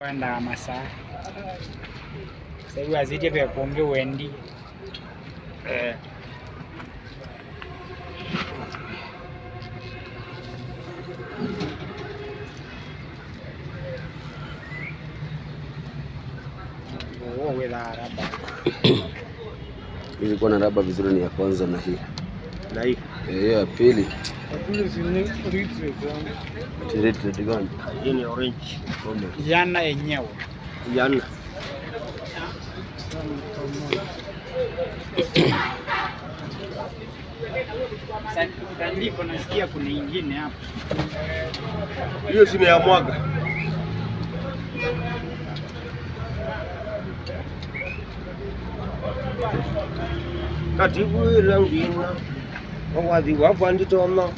Kwenda masaa sasa azije vya kuongea wendi wela raba ilikuwa na raba vizuri, ni ya kwanza na hii ya pili. Red gani? Hii ni orange. Yana yenyewe. Yana. Sasa ndipo nasikia kuna nyingine hapa. Hiyo si ya mwaga. Katibu rangina. Wawadhi wapo nditoma.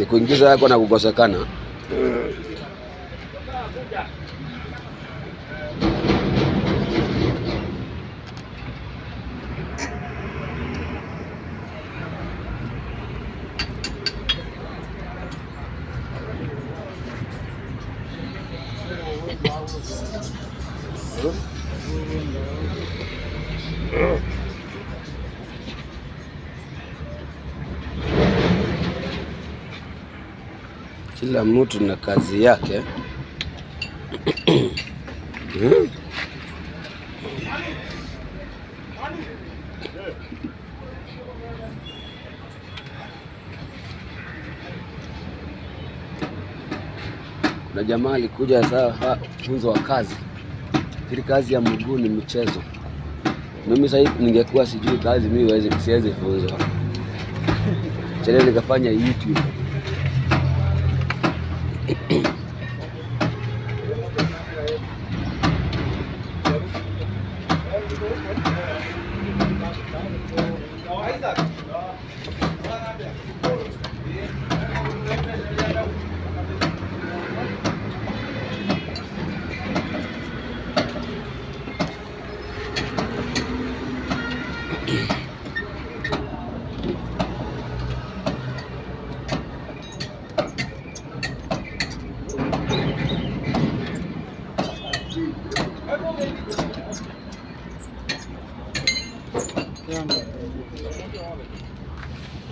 Kuingiza yako na kukosekana. Kila mtu na kazi yake. Kuna jamaa alikuja saa funzo wa kazi. Hili kazi ya mguu ni mchezo. Mimi sasa ningekuwa sijui kazi, mimi siwezi funzo. Chele nikafanya YouTube.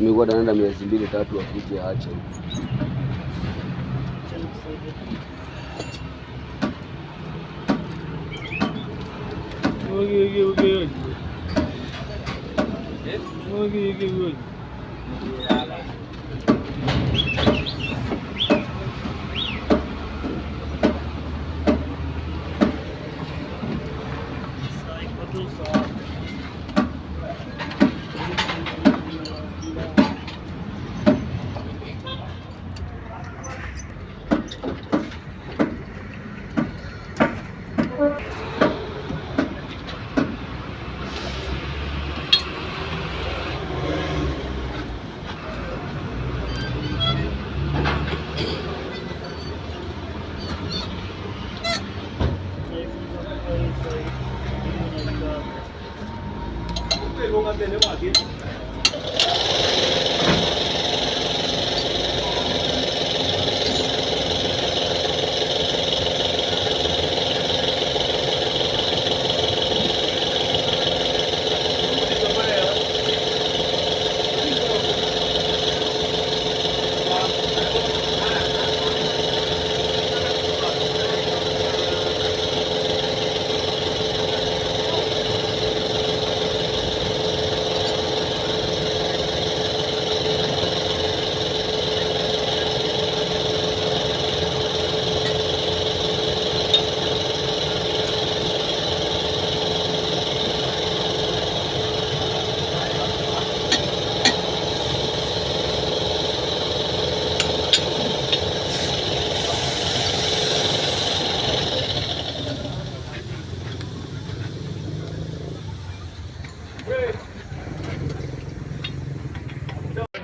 Nimekuwa naenda miezi 2-3 akuje aache.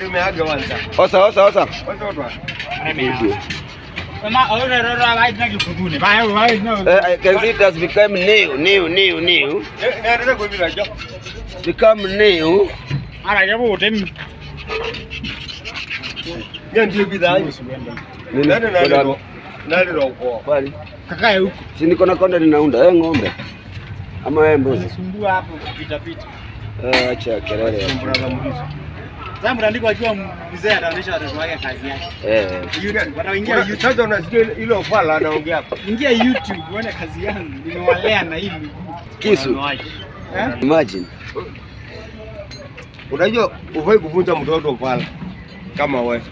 nimeaga kwanza. Osa. Osa. I can see it has become new. It's become new. Si niko na konda ninaunda ng'ombe ama wewe mbuzi? Sumbua hapo kupita. Acha kelele. Sasa mtandiko akiwa mzee ataonyesha watoto wake kazi yake. Wataingia YouTube. Sasa unasikia hilo fala anaongea hapo. Ingia YouTube uone kazi yangu. Nimewalea na hii miguu. Kisu. Imagine. Unajua ufai kuvunja mtoto fala kama wewe.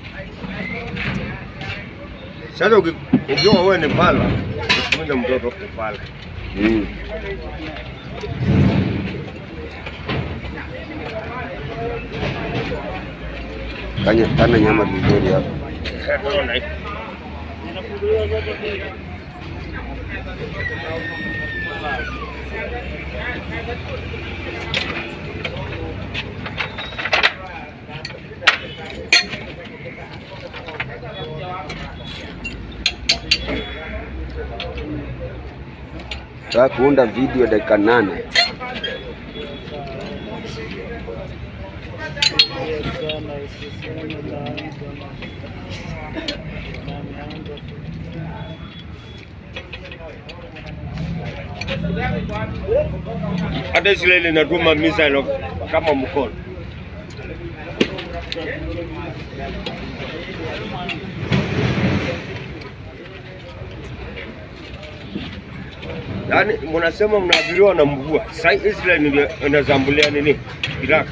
Sasa ukiwa wewe ni fala, ukivunja mtoto fala. Kana nyama vizuri hapo. Nataka kuunda video dakika 8. Hata Israeli inatuma missile kama mkono. Yaani mnasema mnaadhiriwa na mvua. Sasa Israeli ndio inazambulia nini? Iraq.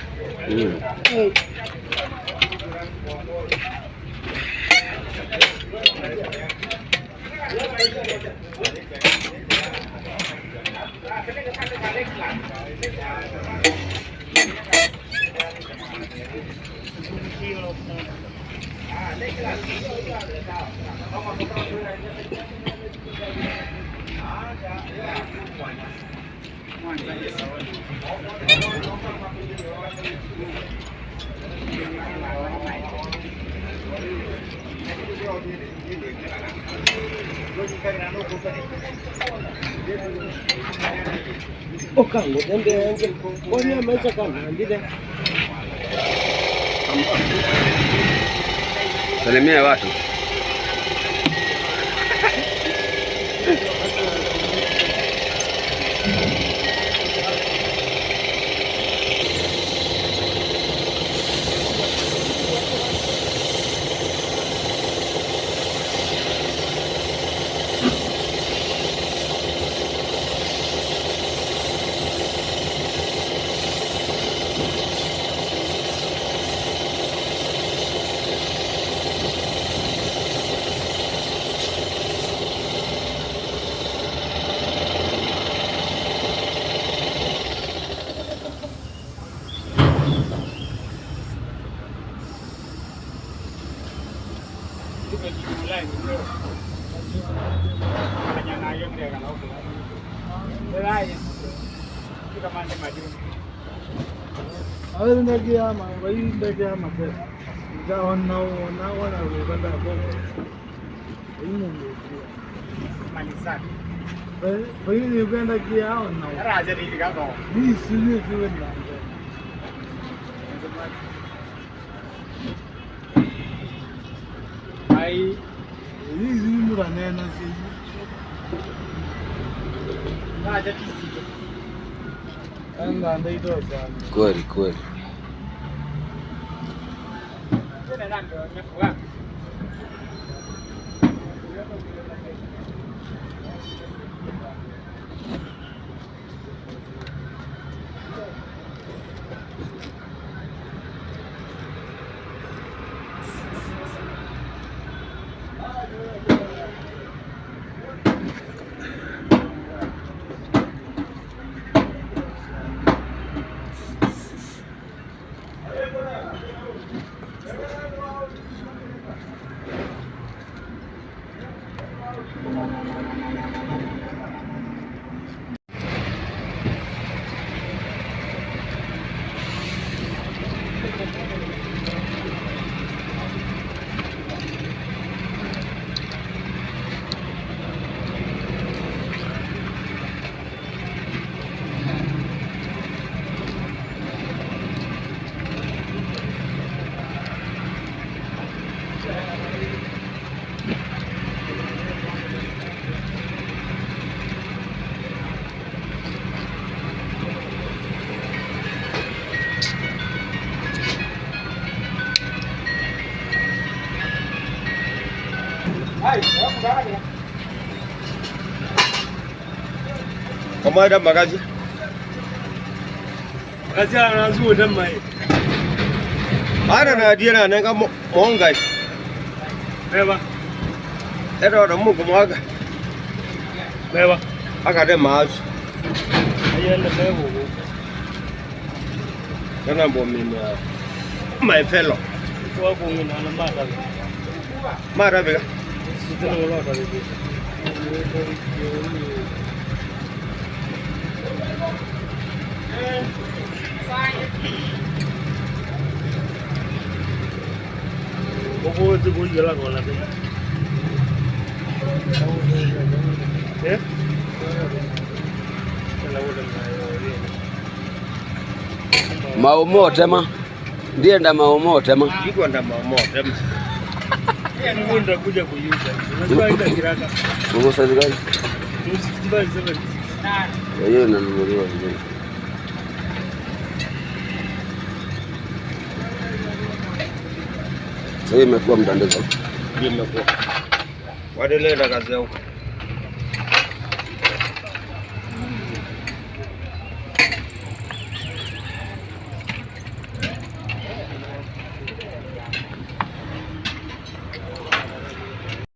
Okango ndio ngoja maisha kana ndile. Salimia watu. Kweli. Kama ada magazi. Magazi anazuo dan mai. Ana na dia na nga monga. Beba. Era da mu kuma ga. Beba. Aka da mazu. Ayan na bebo. Kana bomi na my fellow. Kwa kungina na mata. Mara bega. Sisi na wala karibu. Bobo tu pun jalan wala tu. Eh? Maumotema ndiye nda maumotema Iko nda maumotema. Mungu ndo kuja kuyuza. Unajua ile kiraka. Mungu sasa gani? 265. Hiyo inanunuliwa vizuri. Sasa imekuwa mtandazo. Ndio imekuwa. Waendelee na kazi yao.